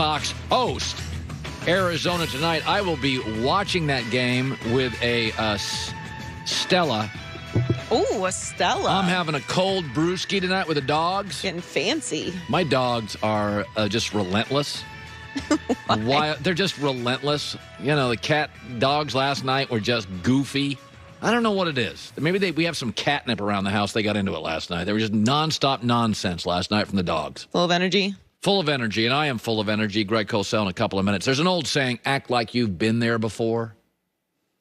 Gamecocks host Arizona tonight. I will be watching that game with a Stella. Ooh, a Stella. I'm having a cold brewski tonight with the dogs. Getting fancy. My dogs are just relentless. Why? They're just relentless. You know, the cat dogs last night were just goofy. I don't know what it is. Maybe we have some catnip around the house. They got into it last night. They were just nonstop nonsense last night from the dogs. Full of energy. Full of energy, and I am full of energy. Greg Cosell in a couple of minutes. There's an old saying, act like you've been there before,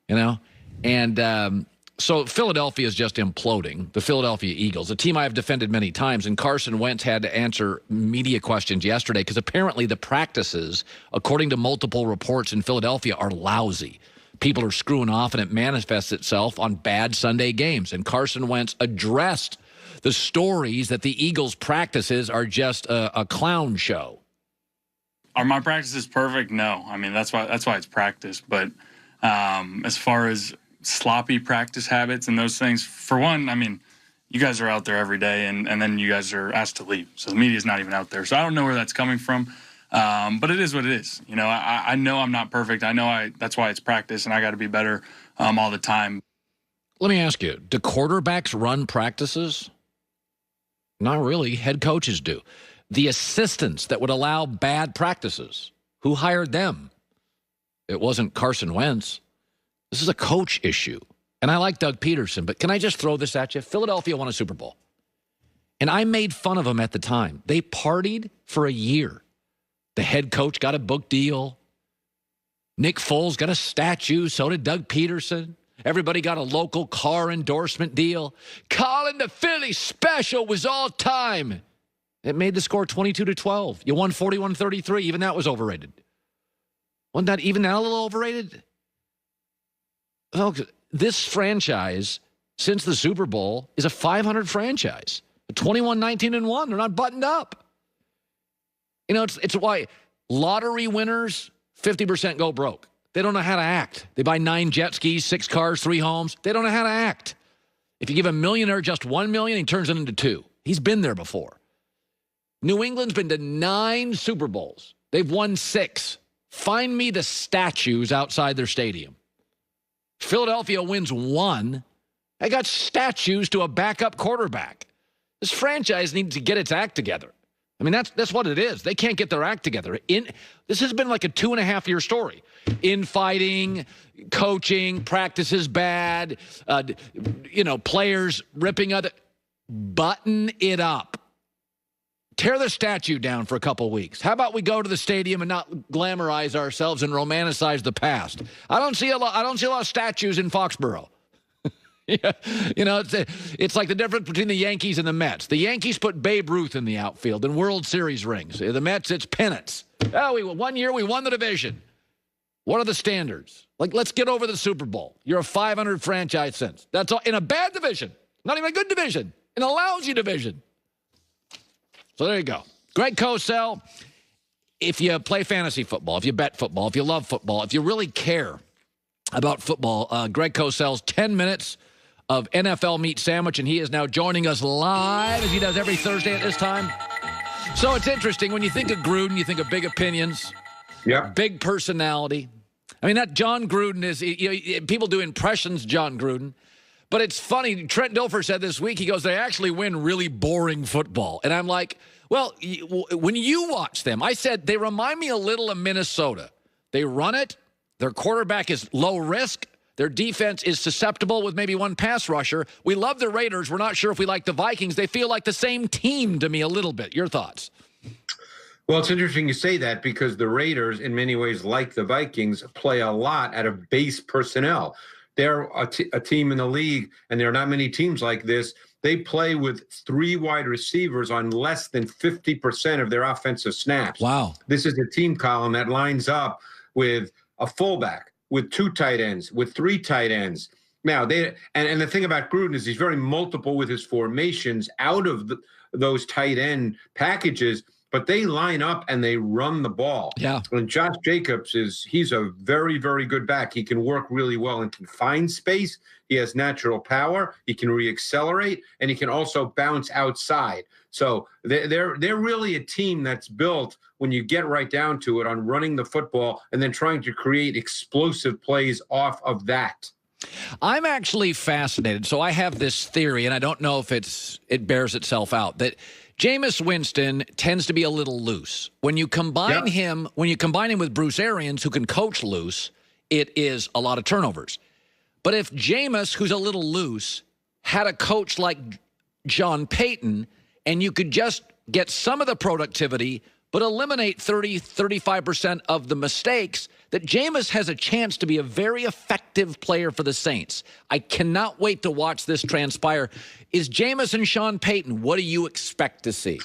you know? And so Philadelphia is just imploding, the Philadelphia Eagles, a team I have defended many times, and Carson Wentz had to answer media questions yesterday because apparently the practices, according to multiple reports in Philadelphia, are lousy. People are screwing off, and it manifests itself on bad Sunday games. And Carson Wentz addressed the stories that the Eagles' practices are just a clown show. Are my practices perfect? No. I mean, that's why it's practice. But as far as sloppy practice habits and those things, for one, I mean, you guys are out there every day, and then you guys are asked to leave. So the media's not even out there. So I don't know where that's coming from. But it is what it is. You know, I know I'm not perfect. I know that's why it's practice, and I got to be better all the time. Let me ask you, do quarterbacks run practices? Not really. Head coaches do. The assistants that would allow bad practices, who hired them? It wasn't Carson Wentz. This is a coach issue. And I like Doug Peterson, but can I just throw this at you? Philadelphia won a Super Bowl. And I made fun of them at the time. They partied for a year. The head coach got a book deal. Nick Foles got a statue. So did Doug Peterson. Everybody got a local car endorsement deal. Colin, the Philly special was all time. It made the score 22-12. You won 41-33. Even that was overrated. Wasn't that even that a little overrated? Oh, this franchise, since the Super Bowl, is a 500 franchise. 21-19-1. They're not buttoned up. You know, it's why lottery winners, 50% go broke. They don't know how to act. They buy 9 jet skis, 6 cars, 3 homes. They don't know how to act. If you give a millionaire just $1 million, he turns it into 2. He's been there before. New England's been to 9 Super Bowls. They've won 6. Find me the statues outside their stadium. Philadelphia wins 1. They got statues to a backup quarterback. This franchise needs to get its act together. I mean, that's what it is. They can't get their act together. This has been like a 2.5-year story. Infighting, coaching, practices bad, players ripping other. Button it up. Tear the statue down for a couple weeks. How about we go to the stadium and not glamorize ourselves and romanticize the past? I don't see a lot of statues in Foxborough. Yeah. You know, it's like the difference between the Yankees and the Mets. The Yankees put Babe Ruth in the outfield and World Series rings. The Mets, it's pennants. Oh, 1 year we won the division. What are the standards? Like, let's get over the Super Bowl. You're a 500 franchise since. That's all in a bad division. Not even a good division. In a lousy division. So there you go. Greg Cosell, if you play fantasy football, if you bet football, if you love football, if you really care about football, Greg Cosell's 10 minutes of NFL meat sandwich, and he is now joining us live, as he does every Thursday at this time. So it's interesting. When you think of Gruden, you think of big opinions, big personality. I mean, that John Gruden is, people do impressions of John Gruden. But it's funny, Trent Dilfer said this week, he goes, they actually win really boring football. And I'm like, well, when you watch them, I said, they remind me a little of Minnesota. They run it. Their quarterback is low risk. Their defense is susceptible with maybe one pass rusher. We love the Raiders. We're not sure if we like the Vikings. They feel like the same team to me a little bit. Your thoughts? Well, it's interesting you say that because the Raiders, in many ways, like the Vikings, play a lot out of base personnel. They're a team in the league, and there are not many teams like this. They play with 3 wide receivers on less than 50% of their offensive snaps. Wow. This is a team, Colin, that lines up with a fullback, with 2 tight ends, with 3 tight ends. Now, and the thing about Gruden is he's very multiple with his formations out of those tight end packages. but they line up and they run the ball. Yeah. And Josh Jacobs he's a very, very good back. He can work really well in confined space. He has natural power. He can reaccelerate, and he can also bounce outside. So they're really a team that's built, when you get right down to it, on running the football and then trying to create explosive plays off of that. I'm actually fascinated. So I have this theory, and I don't know if it bears itself out, that Jameis Winston tends to be a little loose. When you combine him with Bruce Arians, who can coach loose, it is a lot of turnovers. But if Jameis, who's a little loose, had a coach like John Payton, and you could just get some of the productivity but eliminate 35% of the mistakes, that Jameis has a chance to be a very effective player for the Saints. I cannot wait to watch this transpire. Is Jameis and Sean Payton, what do you expect to see?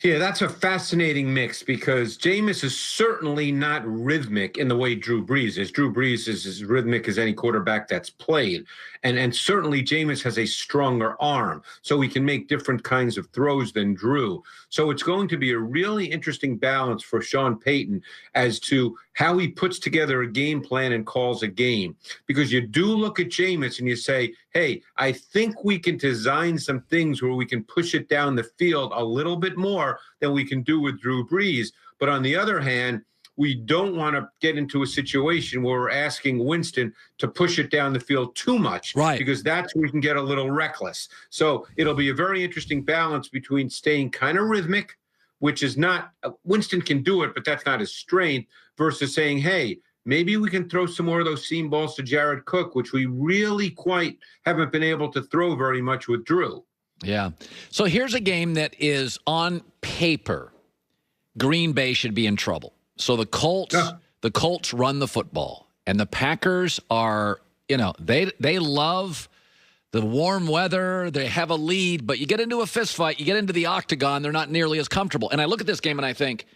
Yeah, that's a fascinating mix, because Jameis is certainly not rhythmic in the way Drew Brees is. Drew Brees is as rhythmic as any quarterback that's played. And certainly Jameis has a stronger arm, so he can make different kinds of throws than Drew. So it's going to be a really interesting balance for Sean Payton as to how he puts together a game plan and calls a game. Because you do look at Jameis and you say, hey, I think we can design some things where we can push it down the field a little bit more than we can do with Drew Brees. But on the other hand, we don't want to get into a situation where we're asking Winston to push it down the field too much, right? Because that's where we can get a little reckless. So it'll be a very interesting balance between staying kind of rhythmic, which is not, Winston can do it, but that's not his strength, versus saying, hey, maybe we can throw some more of those seam balls to Jared Cook, which we really quite haven't been able to throw very much with Drew. Yeah. So here's a game that is, on paper, Green Bay should be in trouble. So the Colts run the football, and the Packers are, they love the warm weather. They have a lead, but you get into a fist fight, you get into the octagon, they're not nearly as comfortable. And I look at this game and I think,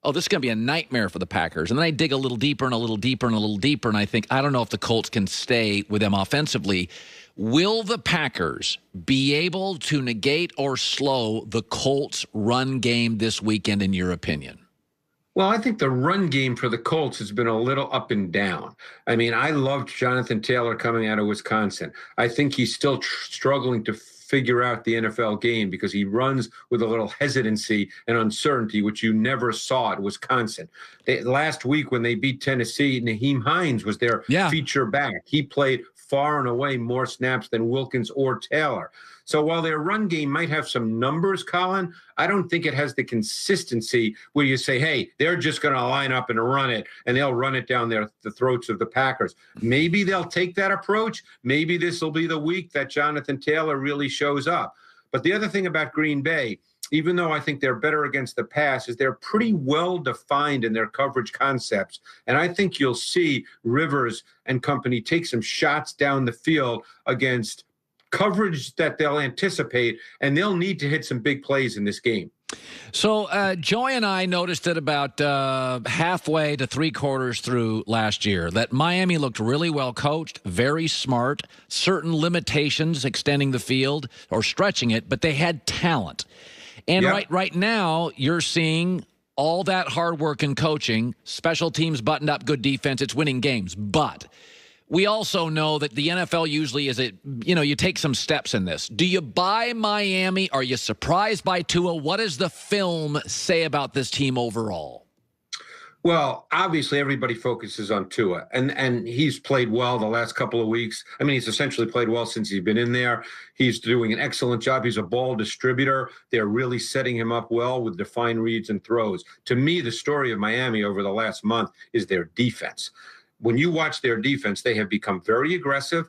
oh, this is going to be a nightmare for the Packers. And then I dig a little deeper and a little deeper and a little deeper, and I think, I don't know if the Colts can stay with them offensively. Will the Packers be able to negate or slow the Colts' run game this weekend, in your opinion? Well, I think the run game for the Colts has been a little up and down. I mean, I loved Jonathan Taylor coming out of Wisconsin. I think he's still struggling to figure out the NFL game, because he runs with a little hesitancy and uncertainty, which you never saw at Wisconsin. Last week when they beat Tennessee, Naheem Hines was their feature back. He played far and away more snaps than Wilkins or Taylor. So while their run game might have some numbers, Colin, I don't think it has the consistency where you say, hey, they're just going to line up and run it, and they'll run it down the throats of the Packers. Maybe they'll take that approach. Maybe this will be the week that Jonathan Taylor really shows up. But the other thing about Green Bay, even though I think they're better against the pass, is they're pretty well defined in their coverage concepts. And I think you'll see Rivers and company take some shots down the field against coverage that they'll anticipate, and they'll need to hit some big plays in this game. So Joy and I noticed it about halfway to three-quarters through last year that Miami looked really well coached, very smart, certain limitations extending the field or stretching it, but they had talent. And right now, you're seeing all that hard work and coaching, special teams buttoned up, good defense, it's winning games. But we also know that the NFL usually is, you take some steps in this. Do you buy Miami? Are you surprised by Tua? What does the film say about this team overall? Well, obviously everybody focuses on Tua, and he's played well the last couple of weeks. I mean, he's essentially played well since he's been in there. He's doing an excellent job. He's a ball distributor. They're really setting him up well with defined reads and throws. To me, the story of Miami over the last month is their defense. When you watch their defense, they have become very aggressive.